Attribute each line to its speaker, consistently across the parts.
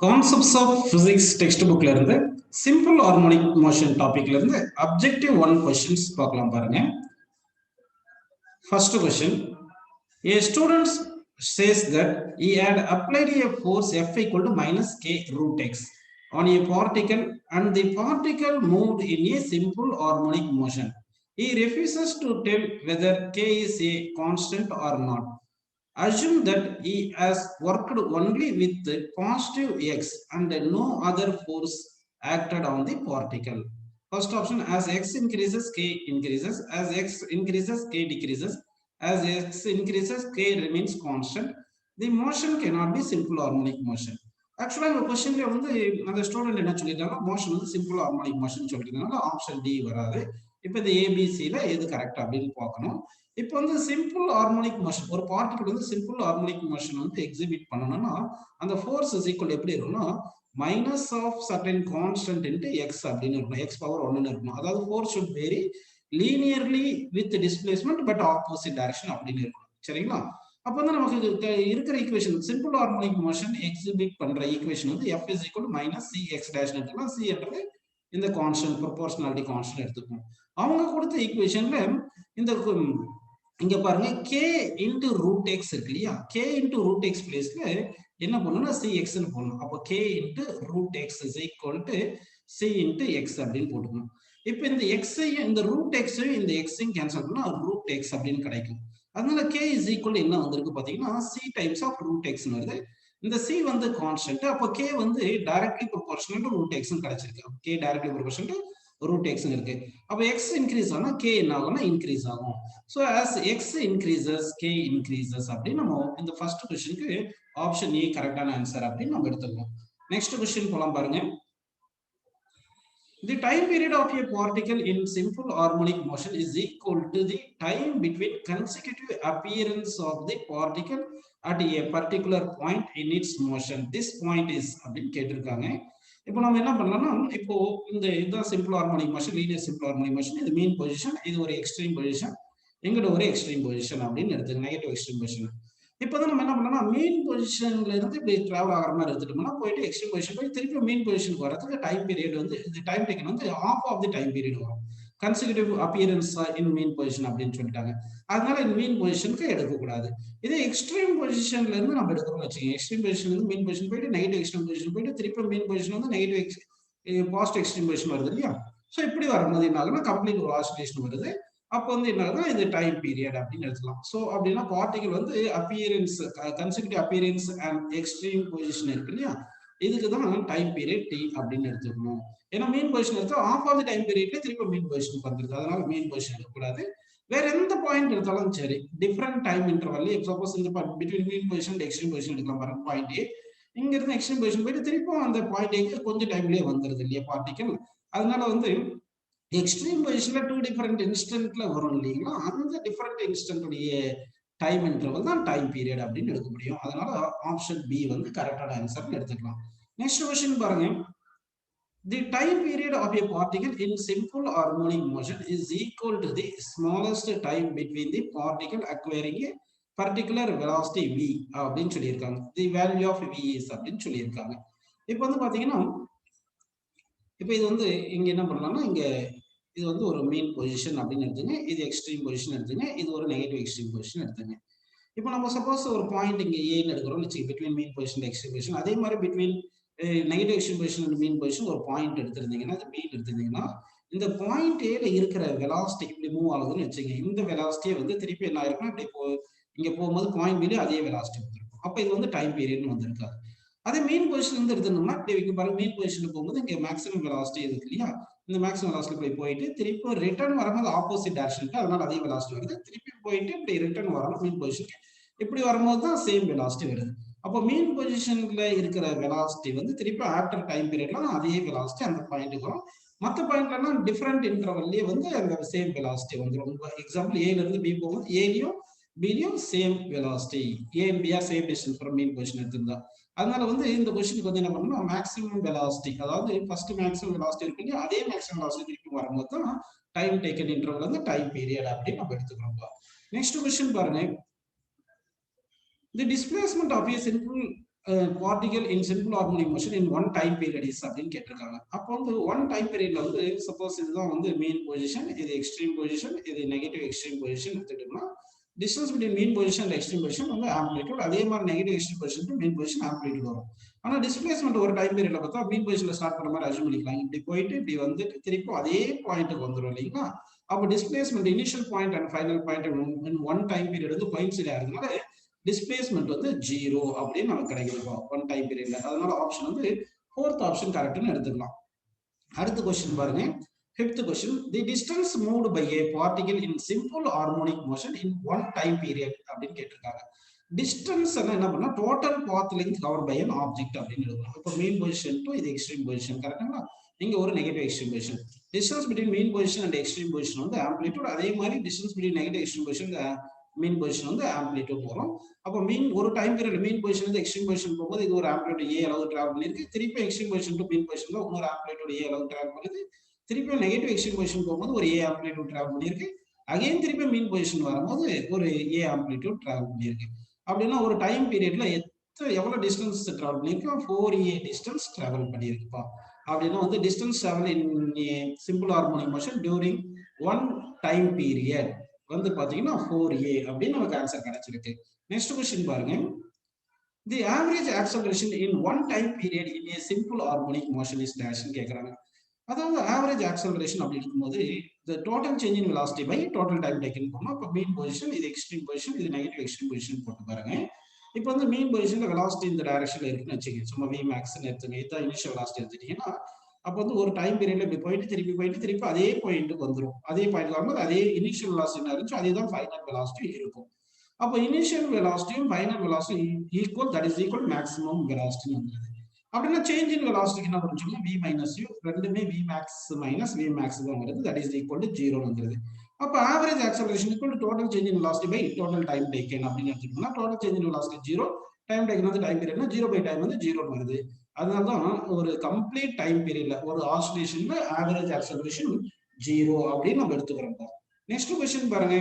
Speaker 1: Concepts of physics textbook ல இருந்து simple harmonic motion topic ல இருந்து objective 1 questions பார்க்கலாம் பாருங்க. First question, a student says that he had applied a force F equal to minus k root x on a particle and the particle moved in a simple harmonic motion. He refuses to tell whether k is a constant or not. Assume that he has worked only with positive x and no other force acted on the particle. First option, as x increases, k increases. As x increases, k decreases. As x increases, k remains constant. The motion cannot be simple harmonic motion. Actually, இந்த கொஸ்டின்ல வந்து அந்த student என்ன சொல்லிட்டாங்க, motion வந்து simple harmonic motion சொல்லிட்டதுனால option D வராது. இப்போ இந்த ஏபிசியில் எது கரெக்ட் அப்படின்னு பார்க்கணும். இப்போ வந்து சிம்பிள் ஹார்மோனிக் மோஷன், ஒரு பார்ட்டிகல் வந்து சிம்பிள் ஹார்மோனிக் மோஷன் வந்து எக்ஸிபிட் பண்ணணும்னா அந்த ஃபோர்ஸ் இஸ் ஈக்குவல் எப்படி இருக்கும்னா minus of certain constant into x அப்படின்னு இருக்கணும், எக்ஸ் பவர் 1ன்னு இருக்கணும். அதாவது force should vary linearly with displacement but opposite direction அப்படின்னு இருக்கணும். சரிங்களா? அப்போ வந்து நமக்கு இருக்கிற equation simple harmonic motion exhibit பண்ற ஈக்குவேஷன் வந்து F is equal minus C x dash எடுத்துக்கலாம். சி என்றது இந்த கான்ஸ்டன்ட் ப்ரொபோர்ஷனாலிட்டி கான்ஸ்டன்ட் எடுத்துக்கணும். அவங்க கொடுத்த ஈக்குவேஷன்ல இந்த இங்க பாருங்க k இன்டு ரூட் எக்ஸ் இருக்கு இல்லையா, k இன்டு ரூட் எக்ஸ் பிளேஸ்ல என்ன பண்ணணும்னா சி எக்ஸ்ன்னு போடணும். அப்போ k into root x is equal to C into x அப்படின்னு போட்டுக்கணும். இப்போ இந்த எக்ஸையும் இந்த ரூட் எக்ஸையும் இந்த எக்ஸையும் கேன்சல் பண்ணா ரூட் எக்ஸ் அப்படின்னு கிடைக்கும். அதனால k இஸ் ஈக்குவல் என்ன வந்திருக்கு பாத்தீங்கன்னா c டைம்ஸ் ஆஃப் ரூட் எக்ஸ்னு வருது. இந்த c வந்து கான்ஸ்டன்ட், அப்போ k வந்து டைரக்ட்லி ப்ரொபோர்ஷனல் டு ரூட் எக்ஸ்னு கிடைச்சிருக்கு. k directly proportional to root x இருக்கு. அப்போ எக்ஸ் இன்க்ரீஸ் ஆனா k என்ன ஆகும்னா இன்க்ரீஸ் ஆகும். So as eggs increases k increases அப்படின்னு நம்ம இந்த ஃபர்ஸ்ட் கொஸ்டினுக்கு ஆப்ஷன் ஏ கரெக்டான ஆன்சர் அப்படின்னு நம்ம எடுத்துக்கணும். நெக்ஸ்ட் கொஸ்டின் போலாம் பாருங்க. The time period of a particle in simple harmonic motion is equal to the time between consecutive appearance of the particle at a particular point in its motion. This point is அப்படின்னு கேட்டிருக்காங்க. இப்போ நம்ம என்ன பண்ணலாம்னா, இப்போ இந்த இதுதான் simple harmonic motion, linear simple harmonic motion. இது மீன் பொசிஷன், இது ஒரு எக்ஸ்ட்ரீம் பொசிஷன், எங்கிட்ட ஒரு எக்ஸ்ட்ரீம் பொசிஷன் அப்படின்னு எடுத்துங்க, நெகட்டிவ் எக்ஸ்ட்ரீம் பொசிஷன். இப்போ தான் நம்ம என்ன பண்ணோம்னா மீன் பொசிஷன்ல இருந்து இப்படி டிராவல் ஆகிற மாதிரி எடுத்துட்டோம்னா போயிட்டு எக்ஸ்ட்ரீம் பொசிஷன் போய் திருப்பி மீன் பொசிஷனுக்கு வரதுக்கு டைம் பீரியட் வந்து இந்த டைம் டேக்கன் வந்து of of the time period வரும். Consecutive appearance in mean position அப்படின்னு சொல்லிட்டாங்க. அதனால இந்த மீன் பொசிஷனுக்கு எடுக்கக்கூடாது. இதே எக்ஸ்ட்ரீம் பொசிஷன்ல இருந்து நம்ம எடுக்கிறோம்னு வச்சுக்கோங்க, எக்ஸ்ட்ரீம் பொசிஷன்ல இருந்து மீன் பொசிஷன் போயிட்டு நெகட்டிவ் எக்ஸ்ட்ரீம் பொசிஷன் போயிட்டு திருப்பி மீன் பொசிஷன் வந்து நெகட்டிவ் பாசிட்டிவ் எக்ஸ்ட்ரீம் பொசிஷன் வருது இல்லையா. ஸோ இப்படி வரும்போது என்ன ஆகுதுன்னா கம்ப்ளீட் ஒரு ஆசிலேஷன் வருது. அப்போ வந்து என்ன இது டைம் பீரியட் அப்படின்னு எடுத்துக்கலாம். ஸோ அப்படின்னா பார்ட்டிகல் வந்து appearance consecutive appearance and extreme position இருக்கு இல்லையா, இதுக்கு தான் டைம் பீரியட் டி அப்படின்னு எடுத்துக்கணும். ஏன்னா மீன் பொசிஷன் எடுத்தா ஆஃப் ஆஃப் தி டைம் பீரியட்ல திருப்பி மீன் பொசிஷன் வந்துருது. அதனால மீன் பொசிஷன் எடுக்கக்கூடாது. வேற எந்த பாயிண்ட் எடுத்தாலும் சரி, டிஃப்ரெண்ட் டைம் இன்டர்வல்ல சப்போஸ் இந்த பிட்வீன் மீன் பொசிஷன் எக்ஸ்ட்ரீம் பொசிஷன் எடுக்கலாம் பாருங்க. பாயிண்ட் ஏ இங்க இருந்து எக்ஸ்ட்ரீம் பொசிஷன் போயிட்டு திருப்பி அந்த பாயிண்ட் ஏக்கு கொஞ்சம் டைம்லயே வந்துருது இல்லையா பார்ட்டிகல். அதனால வந்து எக்ஸ்ட்ரீம் பொசிஷன்ல 2 டிஃபரெண்ட் இன்ஸ்டன்ட்ல வரும் இல்லைங்களா, அந்த டிஃபரெண்ட் இன்ஸ்டன்ட்டுடைய டைம் இன்டர்வல் தான் டைம் பீரியட் அப்படின்னு எடுக்க முடியும். அதனால ஆப்ஷன் பி வந்து கரெக்டான ஆன்சர் எடுத்துக்கலாம். நெக்ஸ்ட் क्वेश्चन பாருங்க. The time period of a particle in simple harmonic motion is equal to the smallest time between the particle acquiring a particular velocity v அப்படின்னு சொல்லியிருக்காங்க. The value of v is அப்படின்னு சொல்லியிருக்காங்க. இப்போ வந்து பாத்தீங்கன்னா இப்போ இது வந்து இங்க என்ன பண்ணலாம்னா, இங்க இது வந்து ஒரு மீன் பொசிஷன் அப்படின்னு எடுத்துங்க, இது எக்ஸ்ட்ரீம் பொசிஷன் எடுத்துங்க, இது ஒரு நெகட்டிவ் எக்ஸ்ட்ரீம் பொசிஷன் எடுத்துங்க. இப்போ நம்ம சப்போஸ் ஒரு பாயிண்ட் இங்க ஏன்னு எடுக்கிறோம்னு வச்சுக்கோங்க, பிட்வீன் மீன் பொசிஷன் எக்ஸ்ட்ரீம் பொசிஷன். அதே மாதிரி between negative extreme position and mean position ஒரு பாயிண்ட் எடுத்திருந்தீங்கன்னா, அது மீன் எடுத்திருந்தீங்கன்னா இந்த பாயிண்ட் ஏல இருக்கிற வெலாசிட்டி இப்படி மூவ் ஆகுதுன்னு வச்சுக்கோங்க. இந்த வெலாசிட்டியை வந்து திருப்பி என்ன ஆயிருக்கும், இப்படி இங்க போகும்போது பாயிண்ட் மீது அதே வெலாசிட்டி வந்துருக்கும். அப்போ இது வந்து டைம் பீரியட்னு வந்திருக்காது. அதே மீன் பொசிஷன் வந்து எடுத்துட்டோம்னா இப்படி பாருங்க, மீன் பொசிஷனுக்கு போகும்போது இங்க மேக்ஸிமம் வெலாசிட்டி இருக்கு இல்லையா, இந்த மேக்ஸிமம் வெலாசிட்டி இப்படி போயிட்டு திருப்பி ரிட்டர்ன் வரும்போது ஆப்போசிட் டைரக்ஷனுக்கு, அதனால அதே வெலாசிட்டி வருது. திருப்பி போயிட்டு இப்படி ரிட்டர்ன் வரணும் மீன் பொசிஷனுக்கு, இப்படி வரும்போது தான் சேம் வெலாசிட்டி வருது. அப்போ மீன் பொசிஷன்ல இருக்கிற வெலாசிட்டி வந்து திருப்பி ஆஃப்டர் டைம் பீரியட்ல அதே வெலாசிட்டி அந்த பாயிண்ட்டுக்கு வரும். மற்ற பாயிண்ட்லாம் டிஃபரெண்ட் இன்டர்வல்லயே வந்து அந்த சேம் வெலாசிட்டி வந்துடும். எக்ஸாம்பிள் ஏல இருந்து பி போகும்போது ஏலையும் பிலையும் same velocity, A and B are same distance from mean position எடுத்திருந்தா. அதனால வந்து இந்த கொஸ்டினுக்கு வந்து என்ன பண்ணணும், மேக்ஸிமம் வெலாசிட்டி, அதாவது ஃபர்ஸ்ட் மேக்ஸிமம் வெலாசிட்டி இருக்கு இல்லையா, அதே மேக்ஸிமம் வெலாசிட்டி திருப்பி வரும்போது தான் டைம் டேக்கன் இன்டர்வல் வந்து டைம் பீரியட் அப்படின்னு நம்ம எடுத்துக்கிறோம். நெக்ஸ்ட் கொஸ்டின் பாருங்க. The displacement of a simple particle in simple harmonic motion in one time period is அப்படின்னு கேட்டிருக்காங்க. அப்போ வந்து ஒன் டைம் பீரியட்ல வந்து சப்போஸ் இதுதான் வந்து மீன் பொசிஷன், இது எக்ஸ்ட்ரீம் பொசிஷன், இது நெகட்டிவ் எக்ஸ்ட்ரீம் பொசிஷன் எடுத்துட்டோம்னா distance between mean position and extreme position வந்து ஆம்ப்ளிடியூட், அதே மாதிரி negative extreme position to mean position amplitude வரும். ஆனா டிஸ்பிளேஸ்மெண்ட் ஒரு டைம் பீரியட்ல பார்த்தா மீன் பொசிஷன்ல ஸ்டார்ட் பண்ண மாதிரி அஸ்யூம் பண்ணிக்கலாம். இப்படி போயிட்டு இப்படி வந்துட்டு திருப்பி அதே பாயிண்ட்டுக்கு வந்துடும் இல்லைங்களா? அப்போ displacement initial point and final point one time period வந்து கோயின்சைட் ஆகிறதுனால டிஸ்பிளேஸ்மெண்ட் வந்து 0 அப்படின்னு நமக்கு கிடைக்கும் ஒன் டைம் பீரியட்ல. அதனால ஆப்ஷன் வந்து ஃபோர்த் ஆப்ஷன் கரெக்ட்னு எடுத்துக்கலாம். அடுத்த கொஸ்டின் பாருங்க. Fifth question, the distance moved by a particle in simple harmonic motion in one time period அப்படின்னு கேட்டிருக்காங்க. டிஸ்டன்ஸ் என்ன பண்ணா total path length cover by an object அப்படின்னு எழுதணும். இப்போ மெயின் பொசிஷன் டு இது எக்ஸ்ட்ரீம் பொசிஷன் கரெக்டுங்களா? இங்க ஒரு negative extreme position. Distance between mean position and extreme position வந்து ஆம்ப்ளிடியூட், அதே மாதிரி distance between negative extreme position mean position வந்து ஆம்ப்ளிடியூட் வரும். அப்போ மீன் ஒரு டைம் பீரியட் மீன் பொசிஷன் வந்து எக்ஸ்ட்ரீம் பொசிஷன் போகும்போது இது ஒரு ஆம்ப்ளிடியூட் ஏ அளவு டிராவல் பண்ணிருக்கு. திருப்பி extreme position to mean position இன்னொரு ஆம்ப்ளிடியூட் ஏ அளவு டிராவல் பண்ணுது. திருப்பி நெகட்டிவ் எக்ஸ்ட்ரீம் பொசிஷன் போகும்போது ஒரு ஏ ஆம்ப்ளிடியூட் டிராவல் பண்ணியிருக்கு. அகைன் திருப்பி மீன் பொசிஷன் வரும்போது ஒரு ஏ ஆம்ப்ளிடியூட் டிராவல் பண்ணியிருக்கு. அப்படின்னா ஒரு டைம் பீரியட்ல எவ்வளவு டிஸ்டன்ஸ் டிராவல் பண்ணியிருக்கோம்? 4a distance travel பண்ணியிருக்குப்பா. அப்படின்னா வந்து டிஸ்டன்ஸ் டிராவல் இன் simple harmonic motion during one time period வந்து பாத்தீங்கன்னா 4a அப்படின்னு நமக்கு ஆன்சர் கிடைச்சிருக்கு. நெக்ஸ்ட் கொஸ்டின் பாருங்க. The average acceleration in one time period in a simple harmonic motion is டேஷ்னு கேட்கறாங்க. அதாவது ஆவரேஜ் ஆக்சலரேஷன் அப்படி இருக்கும்போது the total change in velocity by total time taken போனா அப்ப மீன் பொசிஷன் இது எக்ஸ்ட்ரீம் பொசிஷன் இது நெகட்டிவ் எக்ஸ்ட்ரீம் பொசிஷன் போட்டு பாருங்க. இப்போ வந்து மீன் பொசிஷன்ல வெலாசிட்டி இந்த டைரக்ஷன்ல இருக்குன்னு வச்சுக்கோங்க. சும்மா v maxன்னு எடுத்துங்க. இதான் இனிஷியல் வெலாசிட்டி எடுத்துட்டீங்கன்னா அப்போ வந்து ஒரு டைம் பீரியட்ல இப்படி போயிட்டு திருப்பி அதே பாயிண்ட்டுக்கு வந்துடும். அதே பாயிண்ட் வரும்போது அதே இனிஷியல் வெலாசிட்டி இருந்துச்சு, அதே தான் ஃபைனல் வெலாசிட்டி இருக்கும். அப்போ இனிஷியல் வெலாசிட்டியும் final velocity equal, that is equal maximum velocity வந்துருது. அப்படின்னா சேஞ்ச் இன் வெலாசிட்டிக்கு என்ன பண்ணுறோம்னா v மைனஸ் u ரெண்டுமே v max minus v max தான் வருது, தட் இஸ் ஈக்குவல் டு 0 வந்துருது. அப்போ average acceleration equal total change in velocity by total time taken அப்படின்னு எடுத்துக்கிட்டோம்னா total change in velocity 0, time taken வந்து டைம் பீரியட்னா 0 பை டைம் வந்து 0 வருது. அதனால தான் ஒரு கம்ப்ளீட் டைம் பீரியட்ல ஒரு ஆசிலேஷன்ல ஆவரேஜ் ஆக்சலரேஷன் 0 அப்படின்னு நம்ம எடுத்துக்கிறோம். நெக்ஸ்ட் क्वेश्चन பாருங்க.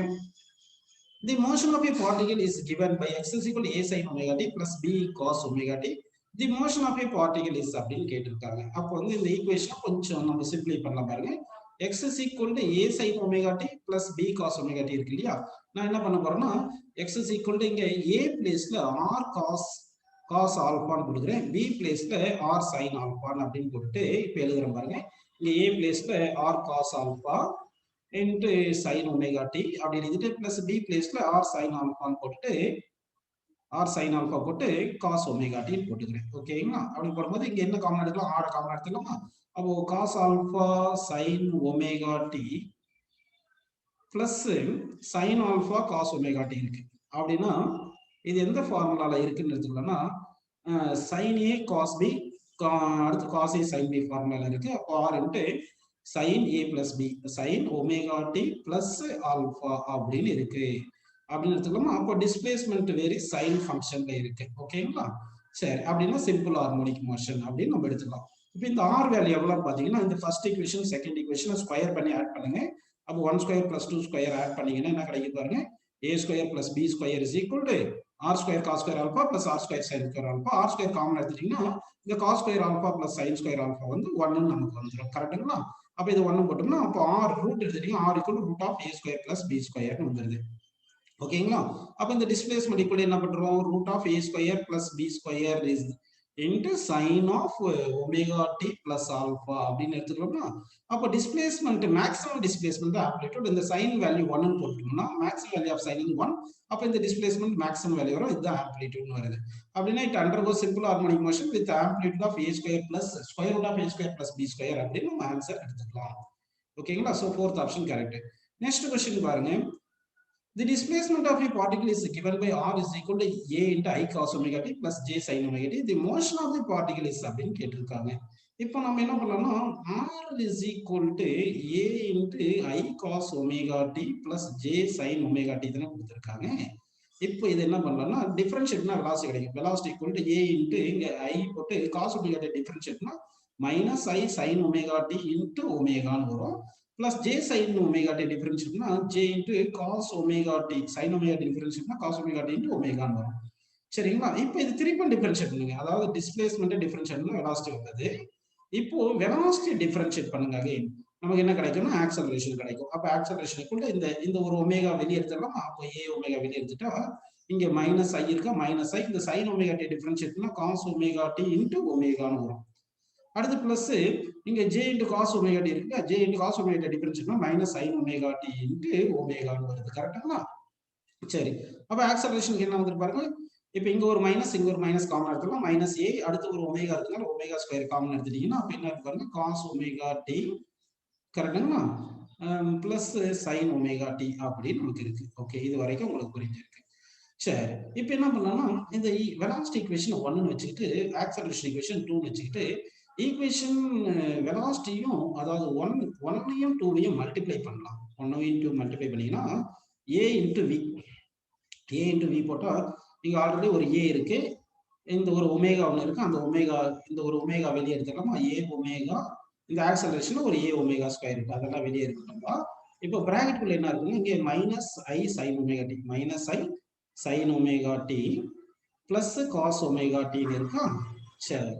Speaker 1: The motion of a particle is given by x is equal to a sin omega t plus b cos omega t. The motion of a particle is அப்படின்னு கேட்டிருக்காங்க. அப்போ வந்து இந்த ஈக்குவேஷனை கொஞ்சம் நம்ம சிம்பிளை பண்ணலாம் பாருங்க. x is equal to a sin omega t plus b cos omega t இருக்கு இல்லையா? நான் என்ன பண்ண போறேன்னா x is equal to இங்க a பிளேஸ்ல r cos ஆல்பான்னு கொடுக்குறேன், b பிளேஸ்ல r sin ஆல்பான்னு அப்படின்னு போட்டு இப்போ எழுதுறேன் பாருங்க. இங்க a பிளேஸ்ல r cos alpha into sin omega t அப்படி எழுதிட்டு பிளஸ் b பிளேஸ்ல r sin ஆல்பான்னு போட்டுட்டு r sin ஆல்பா போட்டு cos omega t போட்டுக்கிறேன். ஓகேங்களா? அப்படி போடும்போது இங்க என்ன காமன் எடுக்கலாம்? r காமன் எடுத்துக்கலாமா? அப்போ cos alpha sin omega t plus sin alpha cos omega t இருக்கு. அப்படின்னா இது எந்த ஃபார்முலால இருக்குன்னு எடுத்துக்கலாம்னா sin a cos b அடுத்து cos a sin b ஃபார்முலால இருக்கு. அப்போ r into sin a plus b sin omega t plus alpha அப்படின்னு இருக்கு அப்படின்னு எடுத்துக்கலாமா? அப்போ டிஸ்பிளேஸ்மெண்ட் வேரி சைன் ஃபங்க்ஷன்ல இருக்கு. ஓகேங்களா? சரி, அப்படின்னா சிம்பிள் ஹார்மோனிக் மோஷன் அப்படின்னு நம்ம எடுத்துக்கலாம். இப்போ இந்த ஆர் வேல்யூ எவ்வளவு பாத்தீங்கன்னா இந்த first equation second equation square பண்ணி ஆட் பண்ணுங்க. அப்போ 1 ஸ்கொயர் பிளஸ் 2 ஸ்கொயர் ஆட் பண்ணீங்கன்னா என்ன கிடைக்கும் பாருங்க. a square plus b square is equal to r square cos square alpha plus r square sin square alpha. r square common எடுத்துட்டீங்கன்னா இந்த cos square alpha plus sin square alpha வந்து 1 நமக்கு வந்துடும். கரெக்ட்டுங்களா? அப்ப இது 1 போட்டோம்னா அப்போ r ரூட் எடுத்துட்டீங்க, r equal to root of a square plus b square னு வந்துருது. ஓகேங்களா? அப்ப இந்த டிஸ்பிளேஸ்மென்ட் ஈக்குவல் என்ன பண்றோம்? root of a square plus b square is into sin of omega t plus alpha அப்படின்னு எடுத்துக்கிறோம்னா அப்போ டிஸ்பிளேஸ்மென்ட் மேக்ஸிமம் டிஸ்பிளேஸ்மென்ட் ஆம்ப்ளிடியூட் இந்த sin வேல்யூ 1 னு போட்டோம்னா maximum value of sin is 1. அப்ப இந்த டிஸ்பிளேஸ்மென்ட் மேக்ஸிமம் வேல்யூ வரும், இதுதான் ஆம்ப்ளிடியூட் னு வருது. அப்படினா it undergoes simple harmonic motion with amplitude of a square plus square root of a square plus b square அப்படின்னு நம்ம ஆன்சர் எடுத்துக்கலாம். ஓகேங்களா? So fourth option correct. Next question பாருங்க. The displacement of a particle is given by r is equal to a into I cos omega t plus j sin omega t. The motion of the particle is அப்படின்னு கேட்டிருக்காங்க. இப்போ நம்ம என்ன பண்ணலாம்னா r is equal to a into I cos omega t plus j sin omega t தான கொடுத்திருக்காங்க. இப்போ இது என்ன பண்ணலாம்னா டிஃபரன்ஷியேட்னா வெலாசிட்டி கிடைக்கும். Velocity equal to a into இங்க I போட்டு cos omega t டிஃபரன்ஷியேட்னா minus I sin omega t into omega ன்னு வரும். plus j sin omega t differentiate j into cos omega t sin omega t differentiate cos omega t into omega ன்னு வரும். சரிங்களா? இப்போ இது திருப்பி differentiate பண்ணுங்க. அதாவது டிஸ்பிளேஸ்மென்ட் டிஃபரன்ஷியேட் பண்ணா வெலாசிட்டி வந்தது. இப்போ வெலாசிட்டி டிஃபரன்ஷியேட் பண்ணுங்க அகைன். நமக்கு என்ன கிடைக்கும்னா ஆக்ஸலரேஷன் கிடைக்கும். அப்ப ஆக்ஸலரேஷனுக்குள்ள இந்த இந்த ஒரு ஒமேகா வெளிய எடுத்துடலாம். அப்போ a ஒமேகா வெளிய எடுத்துட்டா இங்க மைனஸ் i இருக்கா? மைனஸ் i இந்த sin ஒமேகா t டிஃபரன்ஷியேட் பண்ணா cos ஒமேகா t இன்டு ஒமேகான்னு வரும். அடுத்து பிளஸ் இங்க j into cos omega t இருக்கு. j into cos omega t differentiate பண்ணா minus sin omega t into ஒமேகான்னு வருது. கரெக்ட்டுங்களா? சரி. அப்ப ஆக்ஸலரேஷனுக்கு என்ன வந்து பாருங்க. இப்போ இங்க ஒரு மைனஸ் இங்க ஒரு மைனஸ் காமன் எடுத்துக்கலாம். மைனஸ் a அடுத்து ஒரு ஒமேகா இருக்குனால ஒமேகா ஸ்கொயர் காமன் எடுத்துட்டீங்கன்னா அப்ப என்ன இருக்கு பாருங்க cos ஒமேகா t கரெக்ட்டுங்களா? பிளஸ் sin ஒமேகா t அப்படின்னு நமக்கு இருக்கு. ஓகே இது வரைக்கும் உங்களுக்கு புரிஞ்சிருக்கு. சரி. இப்போ என்ன பண்ணலாம்னா இந்த வெலாசிட்டி ஈக்குவேஷன் 1 ன்னு வச்சுக்கிட்டு ஆக்ஸலரேஷன் ஈக்குவேஷன் 2 ன்னு வச்சுக்கிட்டு ஈக்குவேஷன் வெலாசிட்டியும் அதாவது 1யும் 2யும் மல்டிப்ளை பண்ணலாம். 1யும் 2 மல்டிப்ளை பண்ணீங்கன்னா a into v a into v போட்டா இங்க ஆல்ரெடி ஒரு a இருக்கு. இந்த ஒரு ஒமேகா ஒன்று இருக்கு. அந்த ஒமேகா இந்த ஒரு ஒமேகா வெளியே எடுத்துக்கலாமா? a ஒமேகா இந்த ஆக்ஸலரேஷன்ல ஒரு a ஒமேகா ஸ்கொயர் இருக்கு. அதெல்லாம் வெளியே இருக்கட்டும்பா. இப்போ பிராக்கெட்டுக்குள்ள என்ன இருக்குன்னா இங்கே minus i sin omega t minus i sin omega t plus cos omega t இருக்கா? சரி.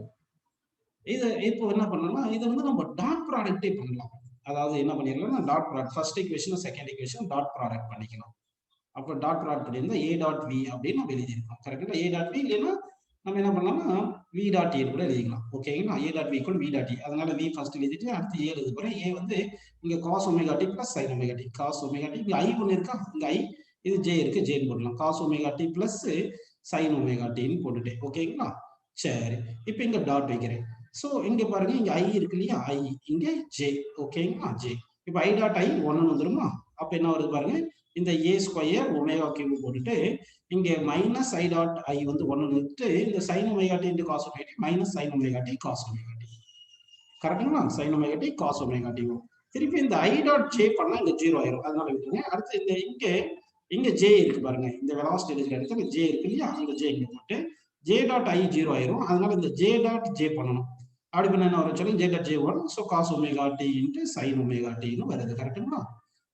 Speaker 1: இது இப்போ என்ன பண்ணலாம்? இது வந்து நம்ம டாட் ப்ராடக்ட்டே பண்ணலாம். அதாவது என்ன பண்ணிரலாம்னா dot product first equation second equation dot product பண்ணிக்கலாம். அப்போ டாட் ப்ராடக்ட் பண்ணியிருந்தா a டாட் v அப்படின்னு நம்ம எழுதியிருக்கோம். கரெக்டா? a டாட் v இல்லைன்னா நம்ம என்ன பண்ணலாம்னா v டாட் a கூட எழுதிக்கலாம். ஓகேங்களா? a டாட் v equal v dot e. அதனால v ஃபர்ஸ்ட் எழுதிட்டு அடுத்து a எழுத போறேன். a வந்து இங்க cos omega t plus sin omega t. cos omega t இங்க i ஒன்று இருக்கா? இங்க i இது j இருக்கு j போடலாம். cos omega t plus sin omega t ன்னு போட்டுட்டேன். ஓகேங்களா? சரி. இப்போ இங்க டாட் வைக்கிறேன். சோ இங்க பாருங்க இங்க i இருக்கு இல்லையா? i இங்க j. ஓகேங்களா? j. இப்போ i டாட் i 1 வந்துருமா? அப்ப என்ன வருது பாருங்க இந்த a ஸ்கொயர் ஒமேகா கியூப் போட்டுட்டு இங்க மைனஸ் i டாட் i வந்து 1 வந்துட்டு இந்த sin omega t into cos omega t minus sin omega t cos omega t. கரெக்ட்டுங்களா? sin omega t cos omega t வரும். திருப்பி இந்த i டாட் j பண்ணா இங்க 0 ஆயிரும். அதனால விட்டுருங்க. அடுத்து இந்த இங்க j இருக்கு பாருங்க. இந்த வெலாசிட்டி இருக்கிற இடத்துல j இருக்கு இல்லையா? அந்த j இங்க போட்டு j டாட் i 0 ஆயிரும். அதனால இந்த j டாட் j பண்ணணும். அப்படி பண்ணா என்ன வரும் சொல்லுங்க? j டாட் j வரும். So cos omega t into sin omega t ன்னு வருது. கரெக்ட்டுங்களா?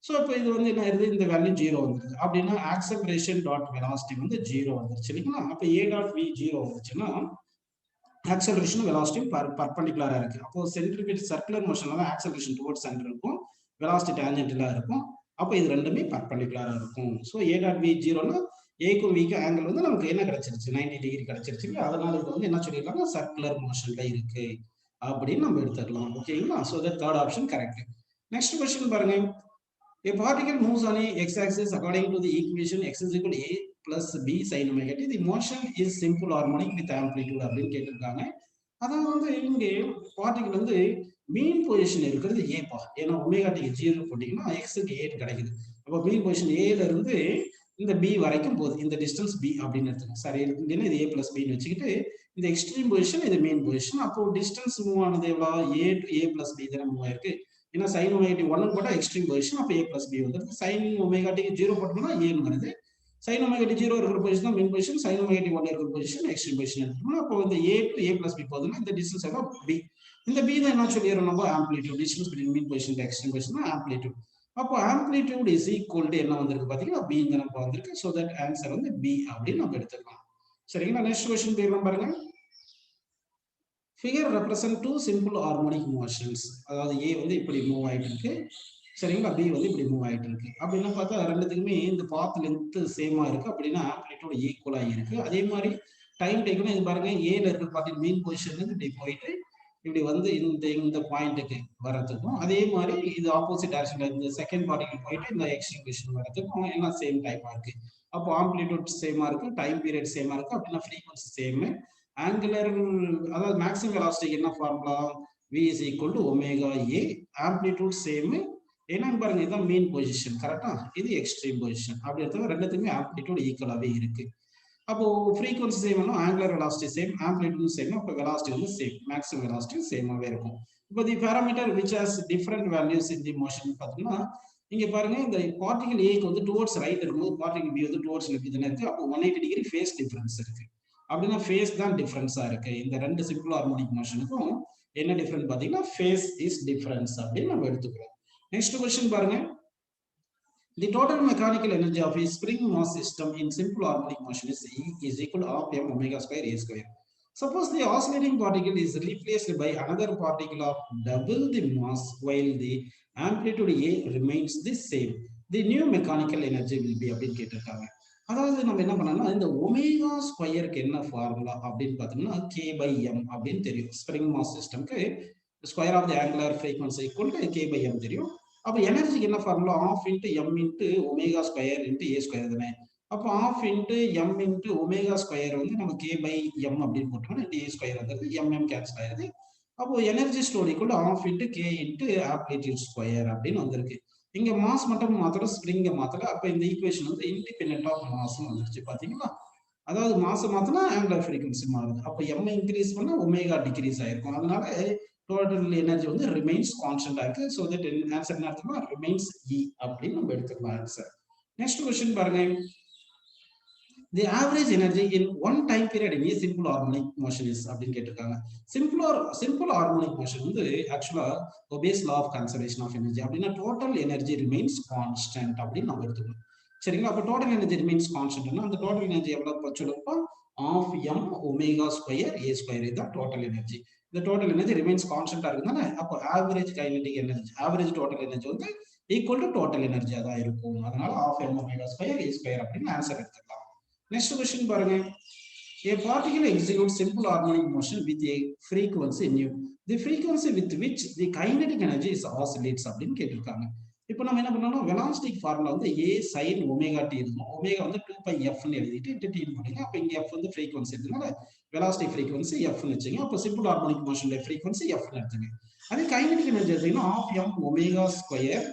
Speaker 1: சோ இப்போ இது வந்து என்ன ஆயிருது? இந்த வேல்யூ 0 வந்துருது. அப்படின்னா ஆக்ஸலரேஷன் டாட் வெலாசிட்டி வந்து 0 வந்துருச்சு இல்லைங்களா? அப்ப a டாட் v 0 வந்துச்சுன்னா ஆக்ஸலரேஷன் வெலாசிட்டி பர்பெண்டிகுலரா இருக்கு. அப்போ சென்ட்ரிபியூட் சர்க்குலர் மோஷன்ல தான் ஆக்ஸலரேஷன் டுவர்ட்ஸ் சென்டர் இருக்கும். வெலாசிட்டி டான்ஜென்டலா இருக்கும். அப்போ இது ரெண்டுமே பர்பெண்டிகுலரா இருக்கும். சோ a டாட் v 0னா a க்கும் v க்கும் ஆங்கிள் வந்து நமக்கு என்ன கிடைச்சிருச்சு? 90 டிகிரி கிடைச்சிருச்சு. அதனால இது வந்து என்ன சொல்லிடலாம்னா சர்க்குலர் மோஷன்ல இருக்கு அப்படின்னு நம்ம எடுத்துக்கலாம். ஓகேங்களா? So that third option correct. Next question பாருங்க. A particle moves on a x-axis according to the equation x is equal to a plus b sin omega t. The motion is simple harmonic with amplitude அப்படின்னு கேட்டிருக்காங்க. அதாவது வந்து இங்க particle வந்து மீன் position இருக்கிறது a பா. ஏன்னா ஒமேகா t 0 போட்டீங்கன்னா x க்கு 8 கிடைக்குது. அப்ப மீன் பொசிஷன் a ல இருந்து இந்த b வரைக்கும் போகுது. இந்த டிஸ்டன்ஸ் b அப்படின்னு எடுத்துக்கோங்க. சரி இதுன்னா இது a plus b ன்னு வச்சுக்கிட்டு இந்த எக்ஸ்ட்ரீம் பொசிஷன் இது மீன் பொசிஷன். அப்போ டிஸ்டன்ஸ் மூவ் ஆனது எவ்வளவு? a to a plus b தான மூவ் ஆயிருக்கு. ஏன்னா sin ஒமேகா t 1 போட்டா எக்ஸ்ட்ரீம் பொசிஷன் அப்ப a plus b வந்துருது. sin ஒமேகா t 0 போட்டோம்னா a ன்னு வருது. sin ஒமேகா t 0 இருக்கிற பொசிஷன் தான் மீன் பொசிஷன். sin ஒமேகா t 1 இருக்கிற பொசிஷன் எக்ஸ்ட்ரீம் பொசிஷன் எடுத்துக்கணும். அப்போ இந்த a to a plus b போகுதுன்னா இந்த டிஸ்டன்ஸ் எவ்வளவு? b. இந்த b தான் என்ன சொல்லிறோம் நம்ம? Amplitude. Distance between mean position and extreme position தான் ஆம்ப்ளிடியூட். அப்போ ஆம்ப்ளிடியூட் இஸ் ஈக்குவல் டு என்ன வந்திருக்கு பாத்தீங்கன்னா b ங்க நம்ம வந்திருக்கு. சோ தட் ஆன்சர் வந்து b அப்படின்னு நம்ம எடுத்துக்கலாம். சரிங்களா? நெக்ஸ்ட் क्वेश्चन போயிரலாம் பாருங்க. Figure represent two simple harmonic motions. அதாவது a வந்து இப்படி மூவ் ஆயிட்டு இருக்கு. சரிங்களா? b வந்து இப்படி மூவ் ஆயிட்டு இருக்கு. அப்படின்னா பார்த்தா ரெண்டுத்துக்குமே இந்த பாத் லென்த் சேமா இருக்கு. அப்படின்னா ஆம்ப்ளிடியூட் ஈக்குவலா இருக்கு. அதே மாதிரி டைம் டேக்கனும் இது பாருங்க a ல இருக்கிற பார்ட்டிகல் மீன் பொசிஷன்ல இருந்து இப்படி போயிட்டு இப்படி வந்து இந்த பாயிண்ட்டுக்கு வரதுக்கும் அதே மாதிரி இது ஆப்போசிட் டைரக்ஷன்ல இந்த செகண்ட் பார்ட்டிகல் போயிட்டு இந்த எக்ஸ்ட்ரீம் பொசிஷன் வரதுக்கும் எல்லாம் சேம் டைமா இருக்கு. அப்போ ஆம்ப்ளிடியூட் சேமா இருக்கு, டைம் பீரியட் சேமா இருக்கு. அப்படின்னா ஃப்ரீக்வன்சி சேம். ஆங்குலர் அதாவது மேக்ஸிமம் வெலாசிட்டிக்கு என்ன formula? v is equal to omega a. Amplitude same. என்னன்னு பாருங்க இதுதான் மீன் பொசிஷன். கரெக்டா? இது எக்ஸ்ட்ரீம் பொசிஷன். அப்படி எடுத்தா ரெண்டுத்துக்குமே ஆம்ப்ளிடியூட் ஈக்குவலாவே இருக்கு. அப்போ ஃப்ரீக்வன்சி சேம் ஆனா angular velocity same, amplitude same. அப்போ வெலாசிட்டி வந்து சேம், மேக்ஸிமம் வெலாசிட்டி சேமாவே இருக்கும். இப்போ தி parameter which has different values in the motion பார்த்தீங்கன்னா இங்க பாருங்க இந்த பார்ட்டிகல் a க்கு வந்து டுவர்ட்ஸ் ரைட் இருக்கும்போது பார்ட்டிகல் b வந்து டுவர்ட்ஸ் லெஃப்ட் தானே இருக்கு. அப்போ 180 டிகிரி ஃபேஸ் டிஃபரன்ஸ் இருக்கு. அப்படின்னா ஃபேஸ் தான் டிஃபரன்ஸா இருக்கு. இந்த ரெண்டு சிம்பிள் ஹார்மோனிக் மோஷனுக்கும் என்ன டிஃபரன்ஸ் பாத்தீங்கன்னா ஃபேஸ் இஸ் டிஃபரன்ஸ் அப்படின்னு நம்ம எடுத்துக்கிறோம். நெக்ஸ்ட் क्वेश्चन பாருங்க. The total mechanical energy of a spring mass system in simple harmonic motion is E is equal to half m omega square a square. Suppose the oscillating particle is replaced by another particle of double the mass while the amplitude A remains the same. The new mechanical energy will be அப்படின்னு கேட்டிருக்காங்க. அதாவது நம்ம என்ன பண்ணலாம், இந்த omega ஸ்கொயருக்கு என்ன formula அப்படின்னு பார்த்தோம்னா கே பை எம் அப்படின்னு தெரியும். ஸ்ப்ரிங் மாஸ் சிஸ்டம்க்கு square of the angular frequency equal to K by M தெரியும். அப்போ எனர்ஜிக்கு என்ன formula, half into M into omega square into A square தானே. அப்போ half into M into omega square வந்து நம்ம கே பை எம் அப்படின்னு போட்டோம்னா இன்ட்டு ஏ ஸ்கொயர் வந்துருது, எம்எம் கேன்சல் ஆயிருது. அப்போ energy store equal half into K into amplitude square அப்படின்னு வந்திருக்கு. இங்க மாஸ் மட்டும் மாத்திரம் ஸ்ப்ரிங்கை மாத்தல. அப்ப இந்த ஈக்குவேஷன் வந்து இண்டிபெண்டன்ட் ஆஃப் மாஸ் வந்துருச்சு பாத்தீங்களா. அதாவது மாச மாத்தினா ஆங்குலர் ஃப்ரீக்வன்சி மாறுது. அப்ப எம் இன்க்ரீஸ் பண்ணா ஒமேகா டிக்ரீஸ் ஆயிருக்கும். அதனால டோட்டல் எனர்ஜி வந்து ரிமைன்ஸ் கான்ஸ்டன்டா இருக்கு. ஸோ தட் ஆன்சர் என்ன எடுத்துக்கலாம், ரிமைன்ஸ் இ அப்படின்னு நம்ம எடுத்துக்கலாம் ஆன்சர். நெக்ஸ்ட் கொஸ்டின் பாருங்க. The average energy in one time period in a simple harmonic motion is அப்படின்னு கேட்டிருக்காங்க. சிம்பிள் ஹார்மோனிக் மோஷன் வந்து ஆக்சுவலா obeys law of conservation of energy. அப்படின்னா டோட்டல் எனர்ஜி ரிமைன்ஸ் கான்ஸ்டன்ட் அப்படின்னு நம்ம எடுத்துக்கணும். சரிங்களா. அப்போ டோட்டல் எனர்ஜி ரிமைன்ஸ் கான்ஸ்டன்ட்னா அந்த டோட்டல் எனர்ஜி எவ்வளவு வச்சுருப்பா, half M omega square A square இதுதான் டோட்டல் எனர்ஜி. இந்த டோட்டல் எனர்ஜி ரிமைன்ஸ் கான்ஸ்டன்டா இருக்குதானே. அப்போ average kinetic energy, average total energy வந்து ஈக்குவல் டு டோட்டல் எனர்ஜியா தான் இருக்கும். அதனால half M omega square A square அப்படின்னு ஆன்சர் எடுத்துக்கலாம். Next question பாருங்க. A particle executes simple harmonic motion with a frequency nu. The frequency with which the kinetic energy is oscillates அப்படின்னு கேட்டிருக்காங்க. இப்போ நம்ம என்ன பண்ணோம்னா வெலாசிட்டி ஃபார்முலா வந்து a sin ஒமேகா t இருக்கும். ஒமேகா வந்து 2πf ன்னு எழுதிட்டு இன்டு t ன்னு போடுங்க. அப்போ இங்க f வந்து frequency இருக்குனால வெலாசிட்டி frequency f ன்னு வச்சுங்க. அப்போ சிம்பிள் ஹார்மோனிக் மோஷன்ல frequency f ன்னு எடுத்துங்க. அதே கைனடிக் எனர்ஜி எடுத்தீங்கன்னா of m omega square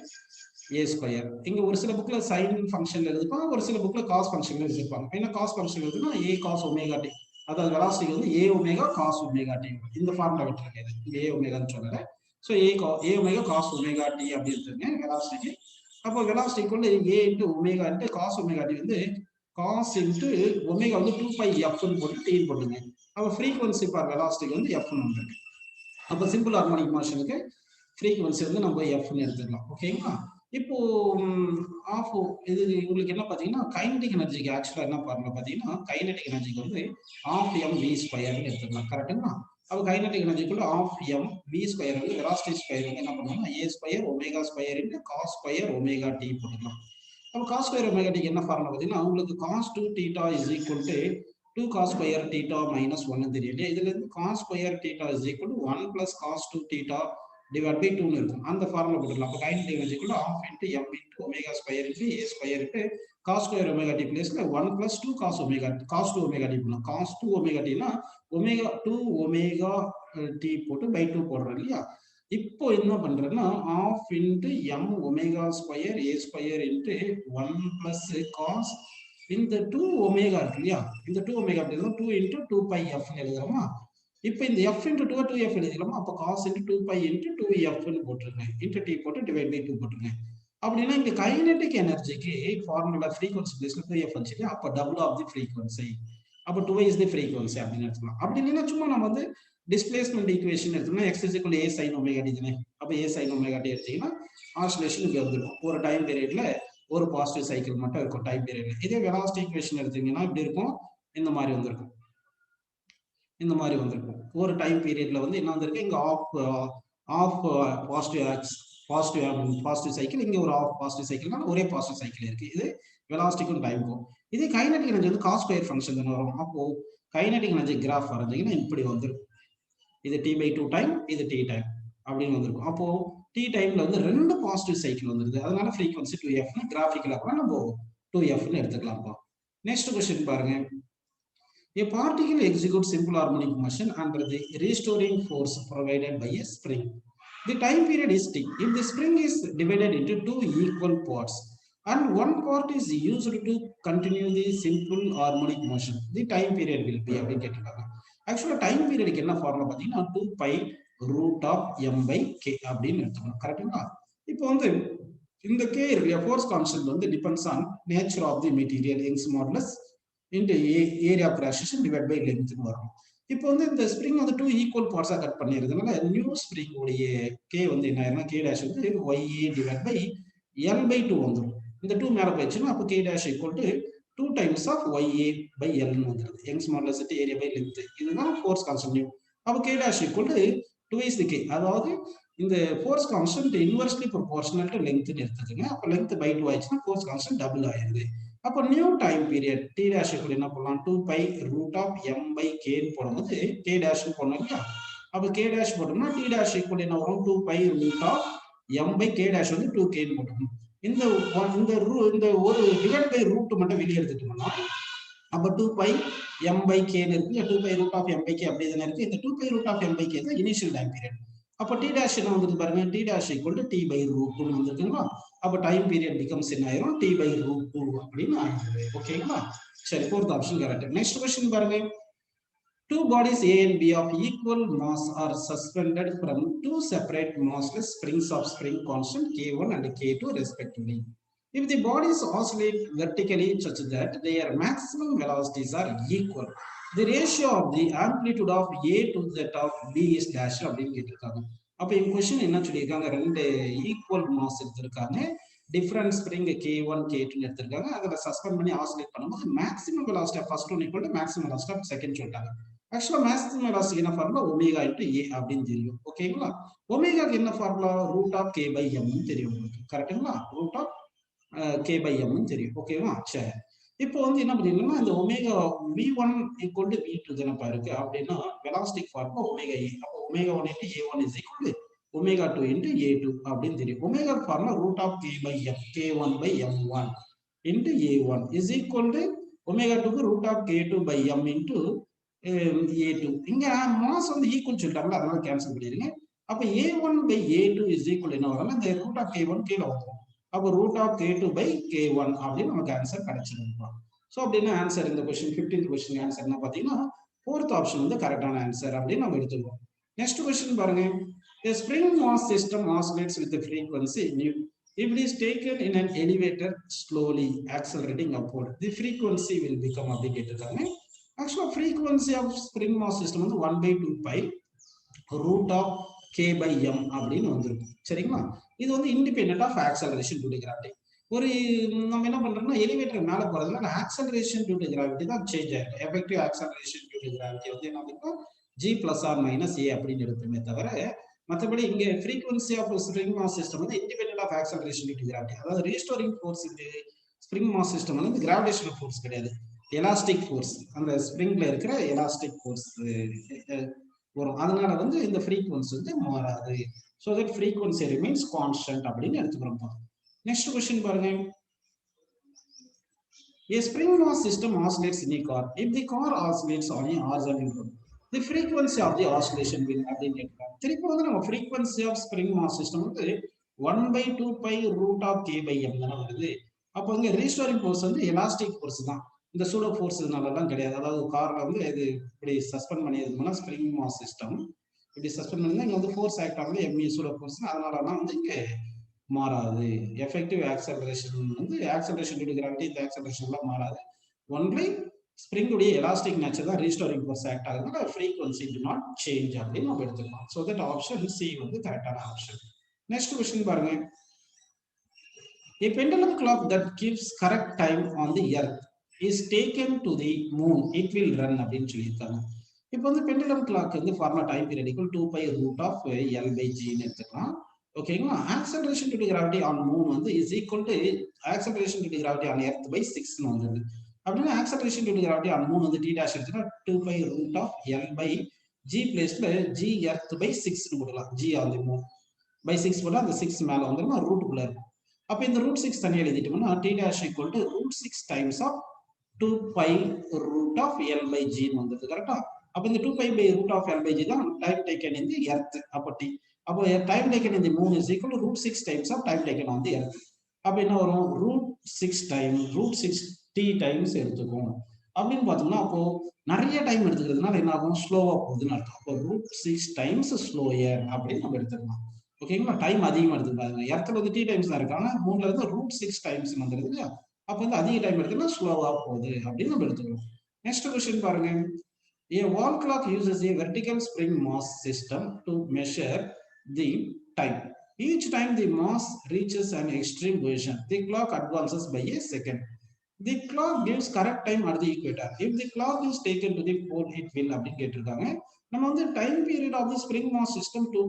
Speaker 1: A square. இங்க ஒரு சில புக்ல சைன் ஃபங்க்ஷன்ல எழுதிப்பாங்க, ஒரு சில புக்ல காஸ் ஃபங்க்ஷன்ல எழுதிப்பாங்க. என்ன காஸ் ஃபங்க்ஷன் எழுதுனா ஏ காஸ் ஒமேகா டி, அதாவது வெலாசிட்டி வந்து A omega cos omega T. இந்த ஃபார்முலா விட்டுருங்க, இது ஏ ஒமேகான்னு சொல்லல. So A omega cos omega T அப்படி இருக்குங்க வெலாசிட்டிக்கு. அப்போ வெலாசிட்டி கொண்டு A into omega into cos omega T வந்து காஸ் இன்ட்டு ஒமேகா வந்து 2πfன்னு போட்டு டி போட்டுங்க. அப்போ ஃப்ரீக்வன்சி ஃபார் வெலாசிட்டிக்கு வந்து எஃப்னு வந்துருக்கு. அப்போ சிம்பிள் ஹார்மோனிக் மோஷனுக்கு ஃப்ரீக்வன்சி வந்து நம்ம எஃப்னு எடுத்துக்கலாம். ஓகேங்களா. இப்போ ஆஃப் இது உங்களுக்கு என்ன பார்த்தீங்கன்னா கைனடிக் எனர்ஜிக்கு ஆக்சுவலாக என்ன ஃபார்முலா பார்த்தீங்கன்னா கைனடிக் எனர்ஜிக்கு வந்து ஆஃப் எம் வி ஸ்கொயர்னு எடுத்துக்கலாம். கரெக்டுங்களா. அப்போ கைனடிக் எனர்ஜிக்குள்ள ஆஃப் எம் வி ஸ்கொயர் வந்து வெலாசிட்டி ஸ்கொயர் வந்து என்ன பண்ணுவோம்னா A square omega square into cos square omega T போட்டுக்கலாம். அப்போ காஸ் ஸ்கொயர் ஒமேகா டிக்கு என்ன ஃபார்முலா பார்த்தீங்கன்னா உங்களுக்கு cos 2 theta is equal to 2 cos square theta minus 1 தெரியும் இல்லையா. இதுல இருந்து cos square theta is equal to 1 plus cos 2 theta divide by 2 இருக்கும். அந்த ஃபார்முலா போட்டுக்கலாம். அப்போ கைனடிக் எனர்ஜிக்குள்ள half into M into omega square into A square into cos square omega T பிளேஸ்ல 1 plus 2 cos omega cos 2 omega T பண்ணலாம். Cos 2 omega Tina omega 2 omega T போட்டு by 2 போடுறோம் இல்லையா. இப்போ என்ன பண்றேன்னா half into M omega square A square into 1 plus cos இந்த 2 omega இருக்கு இல்லையா. இந்த 2 ஒமேகா அப்படின்னா 2 இன்ட்டு 2πf எழுதுறோமா. இப்போ இந்த f இன்ட்டு 2f எழுதிக்கலாமா. அப்போ காஸ் இன்ட்டு 2π இன்ட்டு 2fன்னு போட்டுருங்க. இன்ட்டு டி போட்டு டிவைட் பை 2 போட்டுருங்க. அப்படின்னா இங்க கைனடிக் எனர்ஜிக்கு ஃபார்முலா ஃப்ரீக்வன்சி பிளேஸ்ல 2f வந்துச்சு. அப்போ டபுள் ஆஃப் தி ஃப்ரீக்வன்சி. அப்போ 2 இஸ் தி ஃப்ரீக்வன்சி அப்படின்னு எடுத்துக்கலாம். அப்படி இல்லைன்னா சும்மா நம்ம வந்து டிஸ்பிளேஸ்மெண்ட் ஈக்குவேஷன் எடுத்தோம்னா x is equal a sin omega t தானே. அப்போ a sin ஒமேகா டி எடுத்தீங்கன்னா ஆசிலேஷன் இங்க வந்துடும். ஒரு டைம் பீரியட்ல ஒரு பாசிட்டிவ் சைக்கிள் மட்டும் இருக்கும் டைம் பீரியட்ல. இதே வெலாசிட்டி ஈக்குவேஷன் எடுத்தீங்கன்னா இப்படி இருக்கும், இந்த மாதிரி வந்திருக்கும். இந்த மாதிரி வந்திருக்கும். ஒரு டைம் பீரியட்ல வந்து என்ன வந்திருக்கு, இங்க ஆஃப் பாசிட்டிவ் சைக்கிள், இங்க ஒரு ஆஃப் பாசிட்டிவ் சைக்கிள்னா ஒரே பாசிட்டிவ் சைக்கிள் இருக்கு. இது வெலாசிட்டிக்கும் டைமுக்கும். இதே கைனடிக் எனர்ஜி வந்து காஸ் ஸ்கொயர் ஃபங்க்ஷன் தானே வரும். அப்போ கைனடிக் எனர்ஜி கிராஃப் வரைஞ்சீங்கன்னா இப்படி வந்துடும். இது t/2 டைம், இது t டைம் அப்படின்னு வந்திருக்கும். அப்போ t டைம்ல வந்து ரெண்டு பாசிட்டிவ் சைக்கிள் வந்துருது. அதனால ஃப்ரீக்வன்சி 2f னு கிராஃபிக்கலா கூட நம்ம 2f னு எடுத்துக்கலாம்ப்பா. நெக்ஸ்ட் क्वेश्चन பாருங்க. A particle executes simple harmonic motion under the restoring force provided by a spring. The time period is t. If the spring is divided into two equal parts and one part is used to continue the simple harmonic motion, the time period will be அப்படின்னு கேட்டிருக்காங்க. ஆக்சுவலா time பீரியடுக்கு என்ன formula பார்த்தீங்கன்னா 2π root of m/k அப்படின்னு எடுத்துக்கணும். கரெக்டுங்களா. இப்போ வந்து இந்த k ஃபோர்ஸ் கான்ஸ்டன்ட் வந்து depends on nature of the material, Young's modulus into area of relaxation divided by length வரும். இப்போ வந்து இந்த ஸ்ப்ரிங் வந்து 2 ஈக்குவல் பார்ட்ஸா கட் பண்ணிருக்கிறதுனால நியூ ஸ்ப்ரிங் உடைய k வந்து என்ன ஆயிரும்னா k டாஷ் வந்து ya divided by l/2 வந்துடும். இந்த 2 மேல போயிடுச்சுன்னா அப்போ k dash equal to 2 times of ya by l ன்னு வந்துருது. Young's modulus area by length. இதுதான் ஃபோர்ஸ் கான்ஸ்டன்ட். அப்போ k dash equal to twice the k. அதாவது இந்த force constant inversely proportional to லென்த்னு எடுத்துக்கங்க. அப்போ லென்த் பை 2 ஆயிடுச்சுன்னா ஃபோர்ஸ் கான்ஸ்டன்ட் டபுள் ஆயிருது. அப்போ new time period t dash equal என்ன பண்ணலாம் 2 pi root of m by k ன்னு போடும்போது k dash போடணும் இல்லையா? அப்போ k dash போட்டோம்னா t dash equal என்ன வரும் 2 pi root of m by k dash வந்து 2k ன்னு போட்டோம். இந்த ஒரு டிவைட் பை ரூட் மட்டும் வெளியே எடுத்துட்டோம்னா அப்ப 2 pi m by k இருக்கு. 2 pi root of m by k அப்படி தானே இருக்கு. இந்த 2 pi root of m by k தான் இனிஷியல் டைம் பீரியட். அப்ப t dash என்ன வந்துருக்கு பாருங்க, t dash equal to t by root 2 வந்துருக்குங்களா? அப்ப டைம் பீரியட் becomes என்ன ஆயிரும் t by root 2 அப்படின்னு ஆயிடுது. ஓகேங்களா? சரி, fourth option correct. Next question பாருங்க. Two bodies A and B of equal mass are suspended from two separate massless springs of spring constant K1 and K2 respectively. If the bodies oscillate vertically such that their maximum velocities are equal, the ratio of the amplitude of A to that of B is dash அப்படின்னு கேட்டிருக்காங்க. அப்ப இந்த question என்ன சொல்லியிருக்காங்க, ரெண்டு equal mass எடுத்திருக்காங்க, different spring K1 K2 எடுத்திருக்காங்க. அதில் சஸ்பெண்ட் பண்ணி ஆசிலேட் பண்ணும்போது maximum velocity of first one equal to maximum velocity of second சொல்லிட்டாங்க. ஆக்சுவலா மேக்ஸிமம் வெலாசிட்டி என்ன ஃபார்முலா ஒமேகா இன்டு ஏ அப்படின்னு தெரியும். ஓகேங்களா? ஒமேகாக்கு என்ன formula root of K by M தெரியும் உங்களுக்கு. கரெக்டுங்களா? Root of K by M தெரியும். ஓகேவா? சரி, இப்போ வந்து என்ன பண்ணிருக்கோம்னா இந்த omega v1 equal to v2 தானப்பா இருக்கு. அப்படின்னா வெலாசிட்டிக் ஃபார்முலா ஒமேகா ஏ. அப்போ omega 1 into a1 is equal to omega 2 into a2 அப்படின்னு தெரியும். Omega formula root of K by M, k1 by m1 into a1 is equal to omega 2க்கு root of k2 by m into a2. இங்க mass வந்து equal சொல்லிட்டாங்களா, அதனால cancel பண்ணிருங்க. அப்ப a1 by a2 is equal என்ன வரும், இந்த ரூட் ஆஃப் k1 கீழ வந்துரும். அப்ப root of k2 by k1 அப்படின்னு நமக்கு ஆன்சர் கிடைச்சிடும். சோ அப்படின்னா ஆன்சர் இந்த क्वेश्चन 15th क्वेश्चन ஆன்சர் என்ன பாத்தீங்கன்னா fourth ஆப்ஷன் வந்து கரெக்டான ஆன்சர் அப்படின்னு நம்ம எடுத்துக்குவோம். நெக்ஸ்ட் क्वेश्चन பாருங்க. A spring mass system oscillates with the frequency nu. If it is taken in an elevator slowly accelerating upward, the frequency will become அப்படி கேட்டிருக்காங்க. ஆக்சுவலா frequency of spring mass system வந்து 1 by 2 pi root of k by m அப்படின்னு வந்துருக்கும். சரிங்களா? இது வந்து independent of acceleration due to gravity. ஒரு நம்ம என்ன பண்றோம்னா எலிவேட்டர் மேல போறதுனால ஆக்சலரேஷன் டியூ டு கிராவிட்டி தான் சேஞ்ச் ஆயிடும். Effective acceleration due to gravity வந்து என்ன இருக்கும், g plus or minus a அப்படின்னு எடுத்துமே தவிர மற்றபடி இங்க frequency of spring mass system வந்து independent of acceleration due to gravity. அதாவது ரீஸ்டோரிங் ஃபோர்ஸ் இந்த ஸ்ப்ரிங் மாஸ் சிஸ்டம் வந்து கிராவிடேஷனல் ஃபோர்ஸ் கிடையாது, எலாஸ்டிக் ஃபோர்ஸ். அந்த ஸ்ப்ரிங்ல இருக்கிற எலாஸ்டிக் ஃபோர்ஸ் வரும். அதனால வந்து இந்த frequency வந்து மாறாது. So that frequency remains constant அப்படின்னு எடுத்துக்கிறோம். நெக்ஸ்ட் क्वेश्चन பாருங்க. A spring mass system oscillates in a car. If the car oscillates on a horizontal road, the frequency of the oscillation will அப்படின்னு கேட்கிறாங்க. திருப்பி வந்து நம்ம frequency of spring mass system வந்து 1 by 2 pi root of k by m தானே வருது. அப்போ இங்க ரீஸ்டோரிங் ஃபோர்ஸ் வந்து எலாஸ்டிக் ஃபோர்ஸ் தான், இந்த சூடோ ஃபோர்ஸ்னாலலாம் கிடையாது. அதாவது கார்ல வந்து இது இப்படி சஸ்பெண்ட் பண்ணியதுனா ஸ்ப்ரிங் மாஸ் சிஸ்டம் இப்படி சஸ்பெண்ட் பண்ணா இங்க வந்து ஃபோர்ஸ் ஆக்ட் ஆகுது எம்இ சூடோ ஃபோர்ஸ். அதனாலலாம் வந்து இங்க மாறாது. எஃபெக்டிவ் ஆக்சலரேஷன் வந்து ஆக்சலரேஷன் டியூ டு கிராவிட்டி இந்த ஆக்சலரேஷன்லாம் மாறாது. ஒன்லி ஸ்ப்ரிங் உடைய எலாஸ்டிக் நேச்சர் தான் ரீஸ்டோரிங் ஃபோர்ஸ் ஆக்ட் ஆகுதுனால ஃப்ரீக்வன்சி டு நாட் சேஞ்ச் அப்படின்னு நம்ம எடுத்துக்கலாம். ஸோ தட் ஆப்ஷன் சி வந்து கரெக்டான ஆப்ஷன். நெக்ஸ்ட் क्वेश्चन பாருங்க. A pendulum clock that keeps correct time on the earth is taken to the moon, it will run அப்படின்னு சொல்லியிருக்காங்க. இப்போ வந்து பெண்டுலம் கிளாக் வந்து formula time period equal 2 pi root of l by g ன்னு எடுத்துக்கலாம். ஓகேங்களா? Acceleration due to gravity on moon வந்து is equal to acceleration due to gravity on earth by 6 ன்னு வந்துருது. அப்படின்னா acceleration due to gravity on moon வந்து d' எடுத்துட்டா 2 pi root of l by g பிளேஸ்ல g எர்த் by 6 ன்னு போடலாம். g on the moon by 6 போட்டா அந்த 6 மேல வந்துரும், ரூட்டுக்குள்ள இருக்கும். அப்ப இந்த ரூட் 6 தனியா எழுதிட்டோம்னா t dash equal to root 6 times of 2 pi root of l by g ன்னு வந்தது. கரெக்ட்டா? அப்ப இந்த 2 pi by root of l by g தான் time taken in the earth. அப்ப t அப்ப time taken in the moon is equal to root 6 times of time taken on the earth. அப்ப என்ன வரும், root 6 time root 6 t times எடுத்துக்கும். அப்படின்னு பார்த்தோம்னா அப்போ நிறைய டைம் எடுத்துக்கிறதுனால என்ன ஆகும், ஸ்லோவா போகுதுன்னு அர்த்தம். அப்போ root 6 times ஸ்லோயர் அப்படின்னு நம்ம எடுத்துக்கலாம். ஓகேங்களா? டைம் அதிகமா எடுத்துக்காங்க. எர்த்ல வந்து t டைம்ஸ் தான் இருக்கு, ஆனா மூன்ல இருந்து root 6 டைம்ஸ் வந்துருது இல்லையா? அப்ப வந்து அதிக டைம் எடுத்துனா ஸ்லோவா போகுது அப்படின்னு நம்ம எடுத்துக்கலாம். நெக்ஸ்ட் क्वेश्चन பாருங்க. A wall clock uses a vertical spring mass system to measure the time. Each time the mass reaches an extreme position, the clock advances by a second. The clock gives correct time at the equator. If the clock is taken to the pole, it will அப்படின்னு கேட்டிருக்காங்க. நம்ம வந்து time period of the spring mass system 2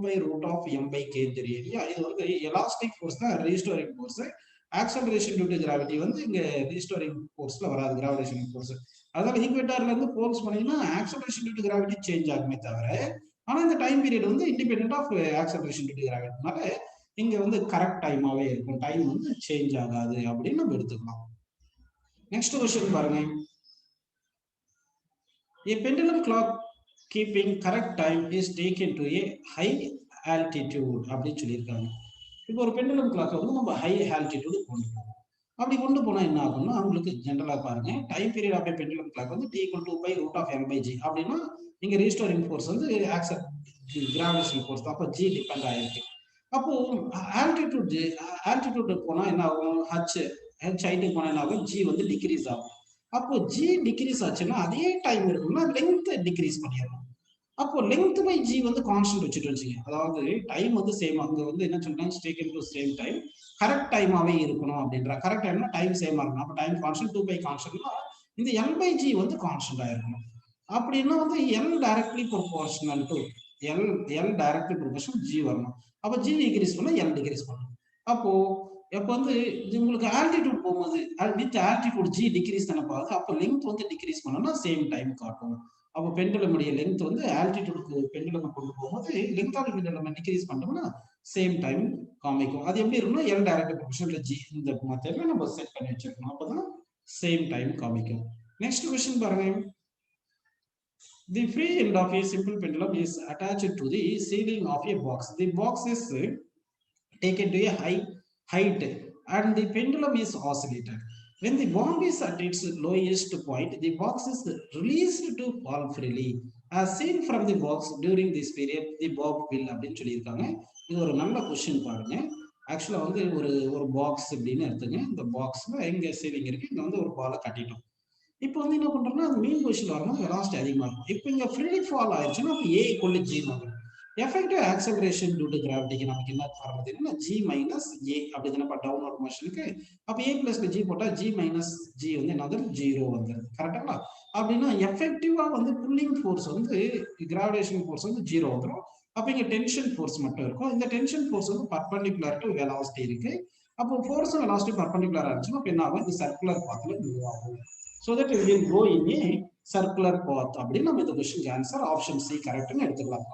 Speaker 1: √m/k தெரியும் இல்லையா? இது வந்து elastic force தான், restoring force. Acceleration due to gravity வந்து இங்க ரீஸ்டோரிங் ஃபோர்ஸ்ல வராது, கிராவிடேஷன் ஃபோர்ஸ். அதனால ஈக்வேட்டர்ல இருந்து போல்ஸ் பண்ணீங்கன்னா acceleration due to gravity change ஆகுமே தவிர, ஆனா இந்த டைம் பீரியட் வந்து independent of acceleration due to கிராவிட்டினால இங்க வந்து கரெக்ட் டைமாவே இருக்கும், டைம் வந்து சேஞ்ச் ஆகாது அப்படின்னு நம்ம எடுத்துக்கலாம். நெக்ஸ்ட் क्वेश्चन பாருங்க. A pendulum clock keeping correct time is taken to a high altitude அப்படின்னு சொல்லியிருக்காங்க. இப்போ ஒரு பெண்டுலம் கிளாக் வந்து நம்ம ஹை ஆல்டிடியூடு கொண்டு போவோம். அப்படி கொண்டு போனா என்ன ஆகும்னா, அவங்களுக்கு ஜென்ரலா பாருங்க, time period of pendulum clock வந்து t = 2π√m/g அப்படின்னா இங்க ரீஸ்டோரிங் ஃபோர்ஸ் வந்து கிராவிடேஷனல் ஃபோர்ஸ் தான். அப்போ g டிபெண்ட் ஆயிருக்கு. அப்போ ஆல்டிடியூட் போனா என்ன ஆகும், h ஹைட்டுக்கு போனா என்ன ஆகும், g வந்து டிக்ரீஸ் ஆகும். அப்போ g டிக்ரீஸ் ஆச்சுன்னா அதே டைம் இருக்கும்னா லெங்த் டிக்ரீஸ் பண்ணிடணும். அப்போ லெங்த் பை ஜி வந்து கான்ஸ்டன்ட் வச்சுட்டு வச்சுங்க. அதாவது டைம் வந்து சேம், அங்க வந்து என்ன சொல்றாங்க, taken to same time, correct டைமாவே இருக்கணும் அப்படின்ற. கரெக்ட் டைம்னா டைம் சேமா இருக்கணும். அப்போ டைம் கான்ஸ்டன்ட் 2π கான்ஸ்டன்ட்னா இந்த எல் பை ஜி வந்து கான்ஸ்டன்ட் ஆயிருக்கணும். அப்படின்னா வந்து L directly proportional to L directly proportional G வரணும். அப்போ ஜி டிகிரீஸ் பண்ணா எல் டிகிரீஸ் பண்ணணும். அப்போ எப்போ வந்து உங்களுக்கு ஆல்டிடியூட் போகும்போது வித் ஆல்டிடியூட் ஜி டிகிரீஸ் தானே போகுது. அப்போ லெங்த் வந்து டிகிரீஸ் பண்ணோம்னா சேம் டைம் காட்டும். அப்போ பெண்டுலமுடைய லெங்த் வந்து ஆல்டிடியூடுக்கு பெண்டுலம் கொண்டு போகும்போது லெங்த் ஆஃப் பெண்டுலம் டிகிரீஸ் பண்ணோம்னா சேம் டைம் காமிக்கும். அது எப்படி இருக்கும்னா எல் டைரக்ட் ப்ரொபோர்ஷனல் ஜி, இந்த மெத்தட்ல நம்ம செட் பண்ணி வச்சிருக்கணும். அப்பதான் சேம் டைம் காமிக்கும். நெக்ஸ்ட் क्वेश्चन பாருங்க. The free end of a simple pendulum is attached to the ceiling of a box. The box is taken to a high height and the pendulum is oscillated. When the bomb is at its lowest point, the box is released to fall freely. As seen from the box during this period, the bob will அப்படின்னு சொல்லியிருக்காங்க. இது ஒரு நல்ல question பாருங்க. ஆக்சுவலா வந்து ஒரு box அப்படின்னு எடுத்துங்க. இந்த பாக்ஸ்ல எங்க சீலிங் இருக்கு, இங்க வந்து ஒரு பாலை கட்டிட்டோம். இப்போ வந்து என்ன பண்றோம்னா, அது மெயின் பொசிஷன் வரும்போது வெலாசிட்டி அதிகமா இருக்கும். இப்போ இங்க ஃப்ரீ ஃபால் ஆயிடுச்சுன்னா அப்போ a = g வந்துடும். எஃபெக்டிவ் ஆக்சலரேஷன் டியூ டு கிராவிட்டிக்கு நமக்கு என்ன ஃபார்முலா தெரியும்னா g - a அப்படி தானே டவுன்வர்ட் மோஷனுக்கு. அப்போ a + g போட்டா g - g வந்து என்னது 0 வந்துருது. கரெக்ட்டுங்களா? அப்படின்னா எஃபெக்டிவா வந்து புல்லிங் ஃபோர்ஸ் வந்து கிராவிடேஷன் ஃபோர்ஸ் வந்து 0 வந்துடும். அப்போ இங்க டென்ஷன் ஃபோர்ஸ் மட்டும் இருக்கும். இந்த டென்ஷன் ஃபோர்ஸ் வந்து பர்பெண்டிகுலர் டு வெலாசிட்டி இருக்கு. அப்போ ஃபோர்ஸ் வெலாசிட்டி பர்பெண்டிகுலரா இருந்துச்சுன்னா அப்போ என்ன ஆகும், இது சர்க்குலர் பாத்ல மூவ் ஆகும். So that we will go in a circular path. அப்படின்னு நம்ம இந்த क्वेश्चन ஆன்சர் ஆப்ஷன் சி கரெக்ட்னு எடுத்துக்கலாம்.